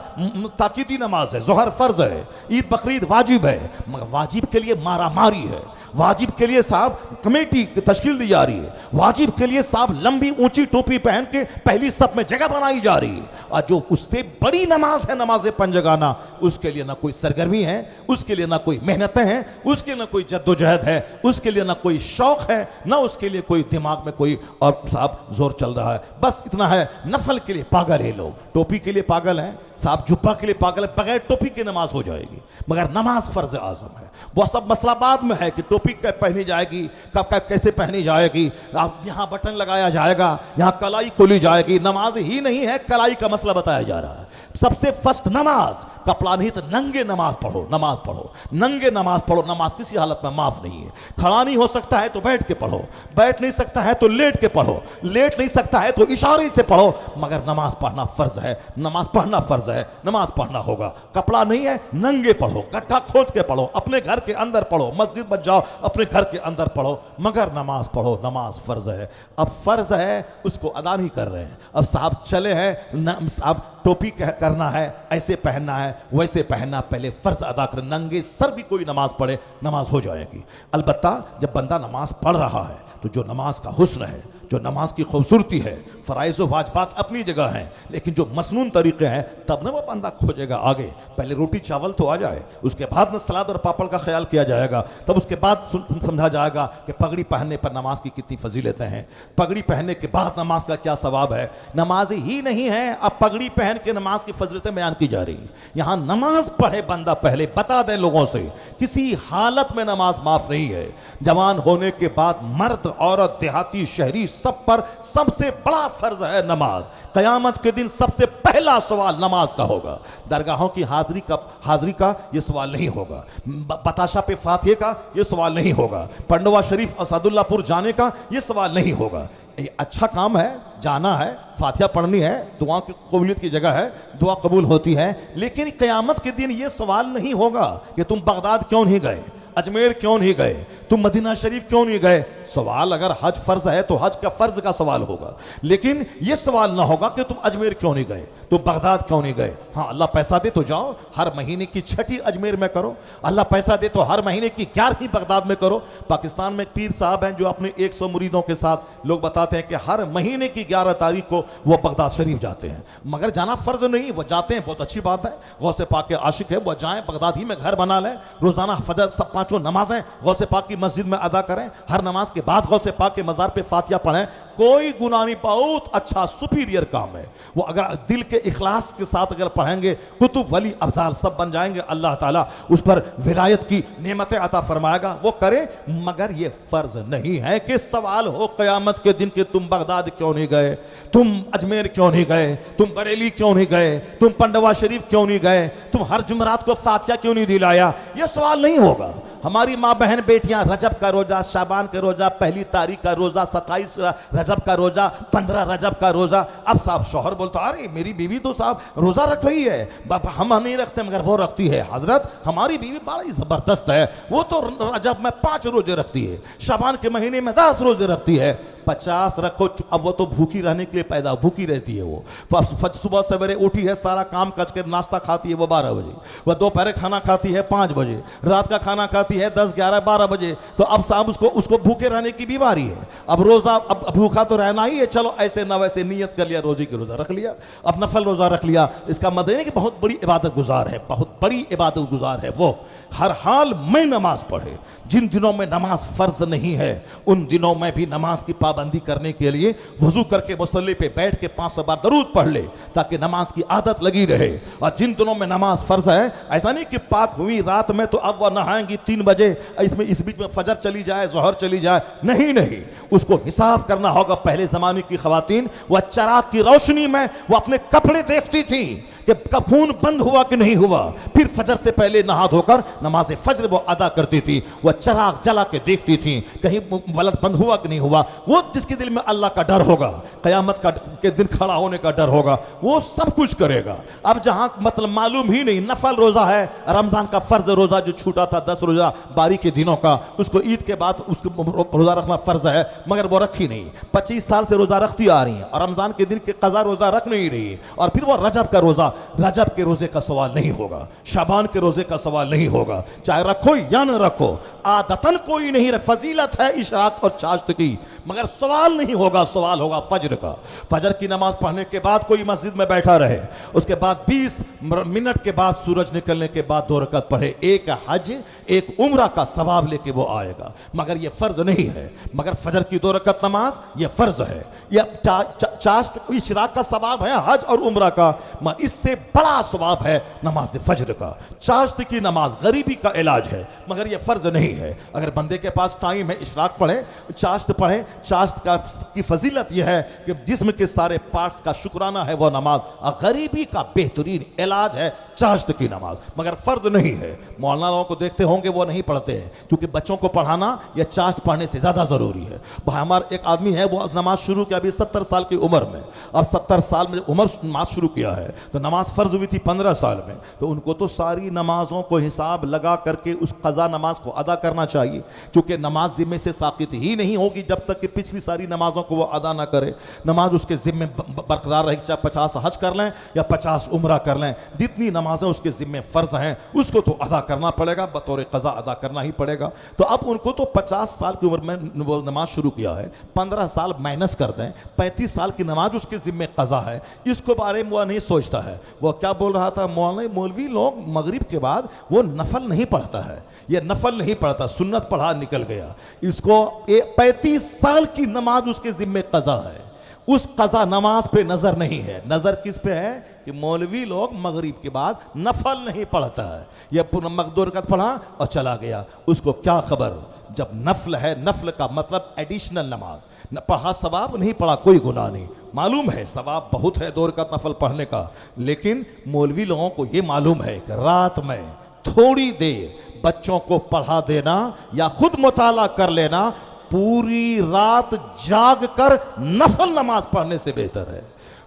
ताकीदी नमाज है, जोहर फर्ज है, ईद बकरीद वाजिब है। मगर वाजिब के लिए मारा मारी है, वाजिब के लिए साहब कमेटी तश्कील दी जा रही है, वाजिब के लिए साहब लंबी ऊंची टोपी पहन के पहली सफ में जगह बनाई जा रही है। और जो उससे बड़ी नमाज है नमाज पंजगाना, उसके लिए ना कोई सरगर्मी है, उसके लिए ना कोई मेहनतें हैं, उसके लिए ना कोई जद्दोजहद है, उसके लिए ना कोई शौक है, ना उसके लिए कोई दिमाग में कोई और साहब जोर चल रहा है। बस इतना है, नफल के लिए पागल है लोग, टोपी के लिए पागल हैं, साहब जुब्बा के लिए पागल है, बगैर टोपी की नमाज हो जाएगी, मगर नमाज फर्ज आजम है। वह सब मसला बाद में है कि टोपी कब पहनी जाएगी, कब कब कैसे पहनी जाएगी, आप यहाँ बटन लगाया जाएगा, यहाँ कलाई खोली जाएगी। नमाज ही नहीं है, कलाई का मसला बताया जा रहा है। सबसे फर्स्ट नमाज, कपड़ा नहीं तो नंगे नमाज पढ़ो, नमाज पढ़ो, नंगे नमाज पढ़ो। नमाज किसी हालत में माफ नहीं है। खड़ा नहीं हो सकता है तो बैठ के पढ़ो, बैठ नहीं सकता है तो लेट के पढ़ो, लेट नहीं सकता है तो इशारे से पढ़ो, मगर नमाज पढ़ना फर्ज है, नमाज पढ़ना फर्ज है, नमाज पढ़ना होगा। कपड़ा नहीं है, नंगे पढ़ो, गड्ढा खोद के पढ़ो, अपने घर के अंदर पढ़ो, मस्जिद में जाओ अपने घर के अंदर पढ़ो, मगर नमाज पढ़ो, नमाज फर्ज है। अब फर्ज है उसको अदा नहीं कर रहे हैं। अब साहब चले हैं, साहब टोपी करना है, ऐसे पहनना है, वैसे पहनना, पहले फर्ज अदा कर। नंगे सर भी कोई नमाज पढ़े, नमाज हो जाएगी। अलबत्ता जब बंदा नमाज पढ़ रहा है तो जो नमाज का हुस्न है, जो नमाज की खूबसूरती है, फ़राइज़ व वाजिबात अपनी जगह हैं, लेकिन जो मसनून तरीक़े हैं तब न वो बंदा खोजेगा आगे। पहले रोटी चावल तो आ जाए, उसके बाद न सलाद और पापड़ का ख्याल किया जाएगा, तब उसके बाद समझा जाएगा कि पगड़ी पहनने पर नमाज की कितनी फजीलतें हैं, पगड़ी पहनने के बाद नमाज का क्या सवाब है। नमाज ही नहीं है, अब पगड़ी पहन के नमाज की फजीलतें बयान की जा रही हैं। यहाँ नमाज पढ़े बंदा पहले बता दें लोगों से, किसी हालत में नमाज माफ नहीं है। जवान होने के बाद मर्द, औरत, देहाती, शहरी, सब पर सबसे बड़ा फर्ज है नमाज। कयामत के दिन सबसे पहला सवाल नमाज का होगा। दरगाहों की हाजिरी का यह सवाल नहीं होगा, बताशा पे फातिहे का यह सवाल नहीं होगा, पंडवा शरीफ असदुल्लापुर जाने का यह सवाल नहीं होगा। ये अच्छा काम है, जाना है, फातिहा पढ़नी है, दुआ की कबूलियत की जगह है, दुआ कबूल होती है, लेकिन कयामत के दिन यह सवाल नहीं होगा कि तुम बगदाद क्यों नहीं गए, अजमेर क्यों नहीं गए, तुम मदीना शरीफ क्यों नहीं गए। सवाल अगर हज फर्ज है तो हज का फर्ज का सवाल होगा, लेकिन यह सवाल ना होगा कि तुम अजमेर क्यों नहीं गए, तुम बगदाद क्यों नहीं गए। हाँ, अल्लाह पैसा दे तो जाओ, हर महीने की 6ठी अजमेर में करो, अल्लाह पैसा दे तो हर महीने की 11वीं बगदाद में करो। पाकिस्तान में पीर साहब हैं जो अपने 100 मुरीदों के साथ लोग बताते हैं कि हर महीने की 11 तारीख को वो बगदाद शरीफ जाते हैं, मगर जाना फर्ज नहीं, वो जाते हैं, बहुत अच्छी बात है, गौसे पाक के आशिक है, वो जाएं, बगदाद ही में घर बना लें, रोजाना फजर सब 5 नमाजें गौसे पाक की मस्जिद में अदा करें, हर नमाज के बाद गौसे पाक के मज़ार पे फातिहा पढ़ें, कोई गुनाह नहीं, बहुत अच्छा सुपीरियर काम है वो। अगर दिल के इखलास के साथ अगर पढ़ेंगे, कुतुब वली अब्दाल सब बन जाएंगे, अल्लाह ताला उस पर विलायत की नेमतें अता फरमाएगा, वो करे। मगर ये फर्ज नहीं है कि सवाल हो क़यामत के दिन कि तुम बगदाद क्यों नहीं गए, तुम अजमेर क्यों नहीं गए, तुम बरेली क्यों नहीं गए, तुम पंडवा शरीफ क्यों नहीं गए, तुम हर जुमरात को फातिहा क्यों नहीं दिलाया। यह सवाल नहीं होगा। हमारी माँ बहन बेटियां रजब का रोजा, शाबान का रोजा, पहली तारीख का रोजा, 27 रजब का रोजा, 15 रजब का रोजा। अब साहब शौहर बोलता, अरे मेरी बीवी तो साहब रोजा रख रही है, हम नहीं रखते मगर वो रखती है। हजरत हमारी बीवी बड़ी जबरदस्त है, वो तो रजब में 5 रोजे रखती है, शाबान के महीने में 10 रोजे रखती है। 50 रखो, अब वो तो भूखी रहने के लिए पैदा भूखी रहती है। वो सुबह सवेरे उठी है, सारा काम काज कर नाश्ता खाती है वो 12 बजे, वह दोपहर खाना खाती है 5 बजे, रात का खाना खाती है 10, 11, 12 बजे। तो अब साहब उसको भूखे रहने की बीमारी है। अब रोजा, अब भूखा तो रहना ही है, चलो ऐसे न वैसे नियत कर लिया, रोजे की रोजा रख लिया, अब नफल रोजा रख लिया। इसका मतलब है कि बहुत बड़ी इबादत गुजार है, बहुत बड़ी इबादत गुजार है वो। हर हाल में नमाज पढ़े। जिन दिनों में नमाज फर्ज नहीं है उन दिनों में भी नमाज की पाबंदी करने के लिए वजू करके मुसल्ले पे बैठ के 500 बार दरूद पढ़ ले, ताकि नमाज की आदत लगी रहे। और जिन दिनों में नमाज फर्ज है, ऐसा नहीं कि पाक हुई रात में तो अब वह नहाएंगी 3 बजे, इसमें इस बीच में फजर चली जाए, जोहर चली जाए, नहीं नहीं, उसको हिसाब करना होगा। पहले जमाने की खवातीन वह चराग की रोशनी में वो अपने कपड़े देखती थी कि खून बंद हुआ कि नहीं हुआ, फिर फजर से पहले नहा धोकर नमाज फजर वो अदा करती थी। वह चराग जला के देखती थी कहीं वलद बंद हुआ कि नहीं हुआ। वो जिसके दिल में अल्लाह का डर होगा, कयामत के दिन खड़ा होने का डर होगा, वो सब कुछ करेगा। अब जहां मतलब मालूम ही नहीं, नफल रोजा है, रमजान का फर्ज रोजा जो छूटा था 10 रोजा बारी के दिनों का, उसको ईद के बाद उसको रोजा रखना फर्ज है, मगर वो रखी नहीं। 25 साल से रोजा रखती आ रही है और रमजान के दिन के कज़ा रोजा रख नहीं रही। और फिर वो रजब का रोजा, रजब के रोजे का सवाल नहीं होगा, शाबान के रोजे का सवाल नहीं होगा, चाहे रखो या न रखो, आदतन कोई नहीं। फजीलत है इशराक और चाश्त की, मगर सवाल नहीं होगा, सवाल होगा फजर का। फजर की नमाज पढ़ने के बाद कोई मस्जिद में बैठा रहे, उसके बाद 20 मिनट के बाद सूरज निकलने के बाद 2 रकात पढ़े, एक हज एक उम्रा का सवाब लेके वो आएगा, मगर ये फर्ज नहीं है। मगर फजर की 2 रकात नमाज ये फर्ज है, यह चाश्त इशराक का सवाब है, हज और उम्रा का। इससे सबसे बड़ा सवाब है नमाज फज्र का। चाश्त की नमाज गरीबी का इलाज है, मगर यह फर्ज नहीं है। अगर बंदे के पास टाइम है, इशराक पढ़े, चाश्त पढ़े। चाश्त का की फजीलत यह है कि जिस्म के सारे पार्ट्स का शुक्राना है वो नमाज, और गरीबी का बेहतरीन इलाज है चाश्त की नमाज, मगर फर्ज नहीं है। मौलाना लोगों को देखते होंगे वो नहीं पढ़ते हैं, क्योंकि बच्चों को पढ़ाना या चाश्त पढ़ने से ज्यादा जरूरी है। भाई हमारा एक आदमी है, वो नमाज शुरू किया अभी 70 साल की उम्र में। अब 70 साल में उम्र नमाज शुरू किया है, तो नमाज फर्ज हुई थी 15 साल में, तो उनको तो सारी नमाजों को हिसाब लगा करके उस कज़ा नमाज को अदा करना चाहिए, क्योंकि नमाज जिम्मे से साकित ही नहीं होगी जब तक कि पिछली सारी नमाजों को वो अदा ना करे। नमाज उसके जिम्मे बरकरार रहेगी, चाहे 50 हज कर लें या 50 उम्रा कर लें, जितनी नमाजें उसके जिम्मे फर्ज हैं उसको तो अदा करना पड़ेगा, बतौर कज़ा अदा करना ही पड़ेगा। तो अब उनको तो 50 साल की उम्र में वो नमाज शुरू किया है, 15 साल माइनस कर दें, 35 साल की नमाज उसके जिम्मे कज़ा है, इसको बारे में वो नहीं सोचता है। वो क्या बोल रहा था, मौलवी लोग मगरिब के बाद वो नफल नहीं पढ़ता है, ये नफल नहीं पढ़ता, सुन्नत पढ़ा निकल गया। इसको 35 साल की नमाज उसके जिम्मे कज़ा है, उस कज़ा नमाज पे नजर नहीं है। नजर किस पे है कि मौलवी लोग मगरिब के बाद नफल नहीं पढ़ता है, यह पूरा मकदूर रकअत पढ़ा और चला गया। उसको क्या खबर, जब नफल है, नफल का मतलब एडिशनल नमाज, न पढ़ा सवाब, नहीं पढ़ा कोई गुनाह नहीं। मालूम है सवाब बहुत है 2 रकअत नफल पढ़ने का, लेकिन मौलवी लोगों को यह मालूम है कि रात में थोड़ी देर बच्चों को पढ़ा देना या खुद मुताला कर लेना पूरी रात जाग कर नफल नमाज पढ़ने से बेहतर है।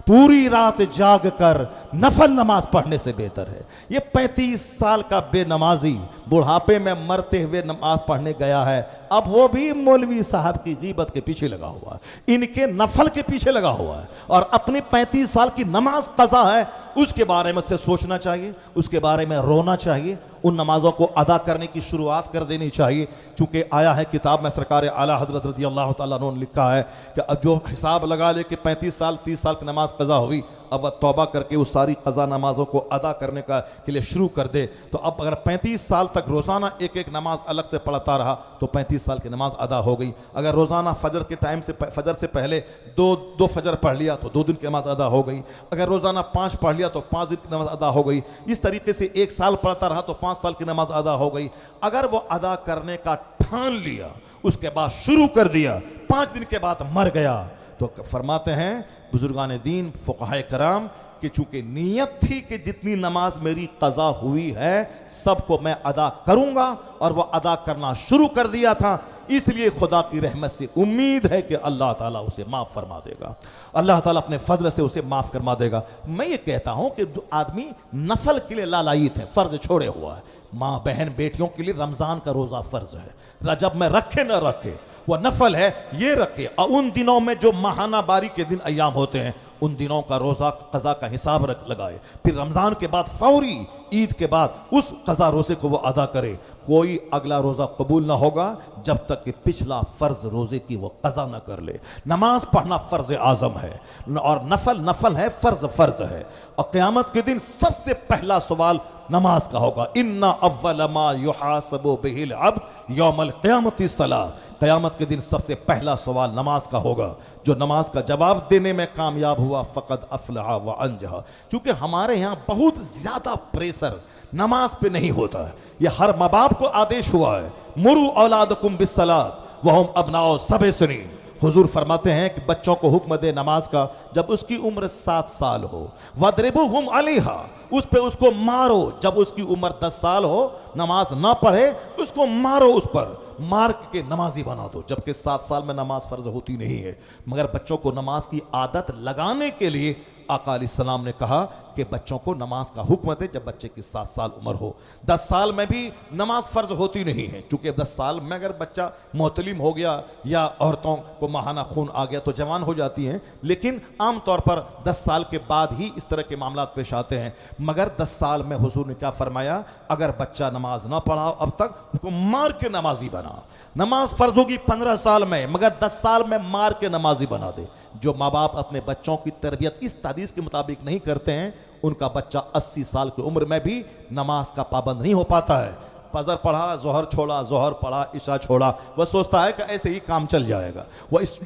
पूरी रात जाग कर नफल नमाज पढ़ने से बेहतर है। ये 35 साल का बेनमाजी बुढ़ापे में मरते हुए नमाज पढ़ने गया है, अब वो भी मौलवी साहब की गीबत के पीछे लगा हुआ है, इनके नफल के पीछे लगा हुआ है, और अपनी 35 साल की नमाज कज़ा है उसके बारे में से सोचना चाहिए, उसके बारे में रोना चाहिए, उन नमाजों को अदा करने की शुरुआत कर देनी चाहिए। चूंकि आया है किताब में, सरकार आला हजरत रज़ी अल्लाह तआला अन्हु ने लिखा है कि अब जो हिसाब लगा ले कि 35 साल 30 साल की नमाज कज़ा हुई, अब वह तौबा करके उस सारी कज़ा नमाजों को अदा करने का के लिए शुरू कर दे। तो अब अगर 35 साल तक रोज़ाना एक एक नमाज अलग से पढ़ता रहा तो 35 साल की नमाज अदा हो गई। अगर रोज़ाना फजर के टाइम से, फजर से पहले दो फजर पढ़ लिया तो 2 दिन की नमाज अदा हो गई। अगर रोज़ाना 5 पढ़ लिया तो 5 दिन की नमाज अदा हो गई। इस तरीके से 1 साल पढ़ता रहा तो 5 साल की नमाज अदा हो गई। अगर वो अदा करने का ठान लिया, उसके बाद शुरू कर दिया, 5 दिन के बाद मर गया, तो फरमाते हैं बुजुर्गान दीन, फुक़हा कराम, कि चूंकि नीयत थी कि जितनी नमाज मेरी कज़ा हुई है सबको मैं अदा करूंगा, और वह अदा करना शुरू कर दिया था, इसलिए खुदा की रहमत से उम्मीद है कि अल्लाह ताला उसे माफ़ फरमा देगा, अल्लाह ताला अपने फजल से उसे माफ़ फरमा देगा। मैं ये कहता हूं कि जो आदमी नफल के लिए लालायित है, फ़र्ज छोड़े हुआ है, माँ बहन बेटियों के लिए रमज़ान का रोज़ा फ़र्ज है, रजब में रखे न रखे वह नफल है, ये रखे। और उन दिनों में जो माहाना बारी के दिन अय्याम होते हैं, उन दिनों का रोज़ा कज़ा का हिसाब रख लगाए, फिर रमज़ान के बाद फौरी ईद के बाद उस कज़ा रोज़े को वो अदा करे। कोई अगला रोज़ा कबूल ना होगा जब तक कि पिछला फ़र्ज रोज़े की वो कज़ा ना कर ले। नमाज पढ़ना फ़र्ज आज़म है, और नफल नफल है, फ़र्ज फ़र्ज है। और क़यामत के दिन सबसे पहला सवाल नमाज का होगा, इन्ना अव्वल मा युहासबु बिहिल अब्द यौमल क़यामति सलाह। क़यामत के दिन सबसे पहला सवाल नमाज का होगा। जो नमाज का जवाब देने में कामयाब हुआ फ़क़द अफ़लहा व अंजहा। चूँकि हमारे यहाँ बहुत ज़्यादा प्रेशर नमाज पे नहीं होता है, यह हर माँ बाप को आदेश हुआ है, मुरू औलादकुम बिस्सलात वहुम अबनाओ सबे सुनी। हुजूर फरमाते हैं कि बच्चों को हुक्म दे नमाज का जब उसकी उम्र 7 साल हो, वदरिबुहुम अलैहा, उस पे उसको मारो। जब उसकी उम्र 10 साल हो, नमाज ना पढ़े उसको मारो, उस पर मार के नमाजी बना दो। जबकि 7 साल में नमाज फर्ज होती नहीं है, मगर बच्चों को नमाज की आदत लगाने के लिए आका अलैहिस्सलाम ने कहा कि बच्चों को नमाज का हुक्म दे जब बच्चे की 7 साल उम्र हो। 10 साल में भी नमाज फ़र्ज होती नहीं है, चूँकि 10 साल में अगर बच्चा मोहतलिम हो गया या औरतों को माहाना खून आ गया तो जवान हो जाती हैं, लेकिन आम तौर पर 10 साल के बाद ही इस तरह के मामला पेश आते हैं। मगर 10 साल में हुजूर ने क्या फरमाया, अगर बच्चा नमाज ना पढ़ा अब तक, उसको मार के नमाजी बना। नमाज फ़र्ज होगी 15 साल में, मगर 10 साल में मार के नमाजी बना दे। जो माँ बाप अपने बच्चों की तरबियत इस हदीस के मुताबिक नहीं करते हैं, उनका बच्चा 80 साल की उम्र में भी नमाज का पाबंद नहीं हो पाता है। फजर पढ़ा, जोहर छोड़ा, जोहर पढ़ा, इशा छोड़ा, वह सोचता है कि ऐसे ही काम चल जाएगा।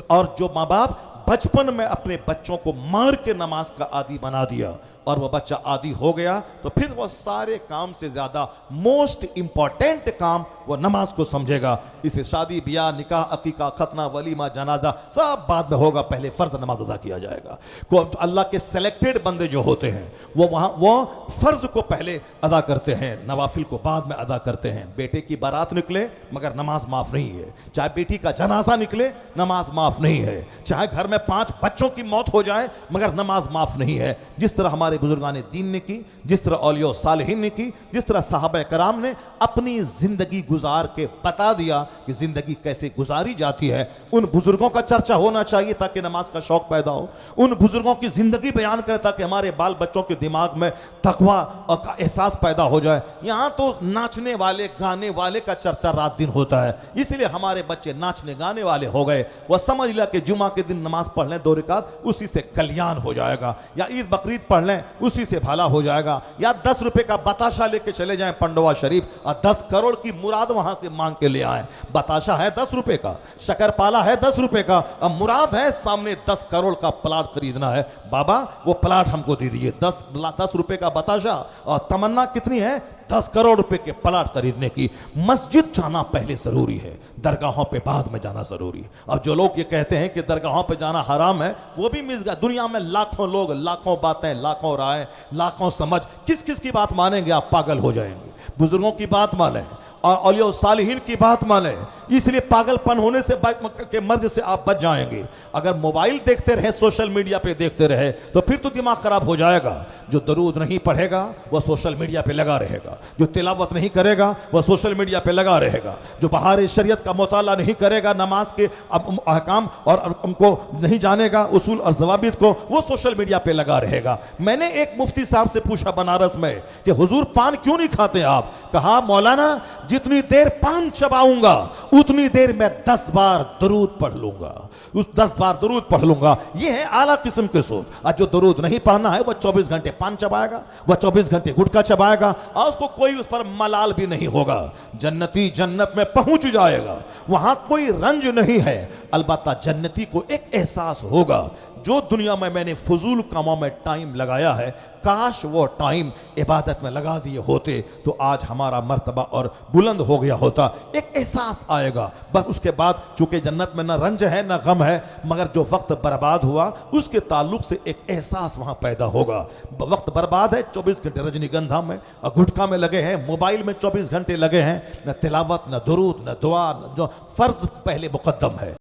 और जो माँ बाप बचपन में अपने बच्चों को मार के नमाज का आदी बना दिया, और वो बच्चा आदी हो गया तो फिर वो सारे काम से ज्यादा मोस्ट इंपॉर्टेंट काम वो नमाज को समझेगा। इसे शादी ब्याह निकाह अकीका खतना वलीमा जनाजा सब बाद में होगा, पहले फर्ज नमाज अदा किया जाएगा। को अल्लाह के सेलेक्टेड बंदे जो होते हैं वो फर्ज को पहले अदा करते हैं, नवाफिल को बाद में अदा करते हैं। बेटे की बारात निकले मगर नमाज माफ नहीं है, चाहे बेटी का जनाजा निकले नमाज माफ नहीं है, चाहे घर में 5 बच्चों की मौत हो जाए मगर नमाज माफ नहीं है। जिस तरह हमारे बुजुर्गान दीन ने की, जिस तरह औलिया सालिहीन ने की, जिस तरह सहाबा कराम ने अपनी जिंदगी गुजार के बता दिया कि जिंदगी कैसे गुजारी जाती है, उन बुजुर्गों का चर्चा होना चाहिए ताकि नमाज का शौक पैदा हो। उन बुजुर्गों की जिंदगी बयान करें ताकि हमारे बाल बच्चों के दिमाग में तकवा का एहसास पैदा हो जाए। यहां तो नाचने वाले गाने वाले का चर्चा रात दिन होता है, इसलिए हमारे बच्चे नाचने गाने वाले हो गए। वह समझ लिया कि जुमा के दिन नमाज पढ़ लें 2 रकात, उसी से कल्याण हो जाएगा, या ईद बकरीद पढ़ लें उसी से भला हो जाएगा, या 10 रुपए का बताशा लेके चले जाएं पंडवा शरीफ और 10 करोड़ की मुराद वहां से मांग के ले आए। बताशा है 10 रुपए का, शक्करपाला है 10 रुपए का, अब मुराद है सामने 10 करोड़ का प्लाट खरीदना है। बाबा वो प्लाट हमको दे दीजिए, 10 रुपए का बताशा और तमन्ना कितनी है 10 करोड़ रुपए के प्लाट खरीदने की। मस्जिद जाना पहले जरूरी है, दरगाहों पे बाद में जाना जरूरी है। अब जो लोग ये कहते हैं कि दरगाहों पे जाना हराम है, वो भी मिस गया। दुनिया में लाखों लोग, लाखों बातें, लाखों राय, लाखों समझ, किस किस की बात मानेंगे आप? पागल हो जाएंगे। बुजुर्गों की बात माने और औलिया सालिहीन की बात माने, इसलिए पागलपन होने से के मर्ज से आप बच जाएंगे। अगर मोबाइल देखते रहे, सोशल मीडिया पे देखते रहे तो फिर तो दिमाग खराब हो जाएगा। जो दरूद नहीं पढ़ेगा वह सोशल मीडिया पे लगा रहेगा, जो तिलावत नहीं करेगा वह सोशल मीडिया पे लगा रहेगा, जो बहार शरीयत का मुताला नहीं करेगा, नमाज के अहकाम और उनको नहीं जानेगा, उसूल और जवाबित को, वो सोशल मीडिया पे लगा रहेगा। मैंने एक मुफ्ती साहब से पूछा बनारस में कि हुजूर पान क्यों नहीं खाते आप? कहा मौलाना जितनी देर पान चबाऊंगा उतनी देर में 10 बार दरूद पढ़ लूंगा, उस 10 बार दरूद पढ़ लूंगा। ये है आला किस्म के सोच। आज जो दरूद नहीं पढ़ना है वह 24 घंटे पान चबाएगा, वह 24 घंटे गुटखा चबाएगा और उसको कोई उस पर मलाल भी नहीं होगा। जन्नती जन्नत में पहुंच जाएगा, वहां कोई रंज नहीं है। अलबत्ता जन्नती को एक एहसास होगा, जो दुनिया में मैंने फजूल कामों में टाइम लगाया है, काश वो टाइम इबादत में लगा दिए होते तो आज हमारा मर्तबा और बुलंद हो गया होता। एक एहसास आएगा, बस उसके बाद चूंकि जन्नत में न रंज है न गम है, मगर जो वक्त बर्बाद हुआ उसके ताल्लुक से एक एहसास वहां पैदा होगा। वक्त बर्बाद है, 24 घंटे रजनीगंधा में और गुटखा में लगे हैं, मोबाइल में 24 घंटे लगे हैं, न तिलावत, न दुरूद, न दुआ, न जो फर्ज पहले मुकद्दम है।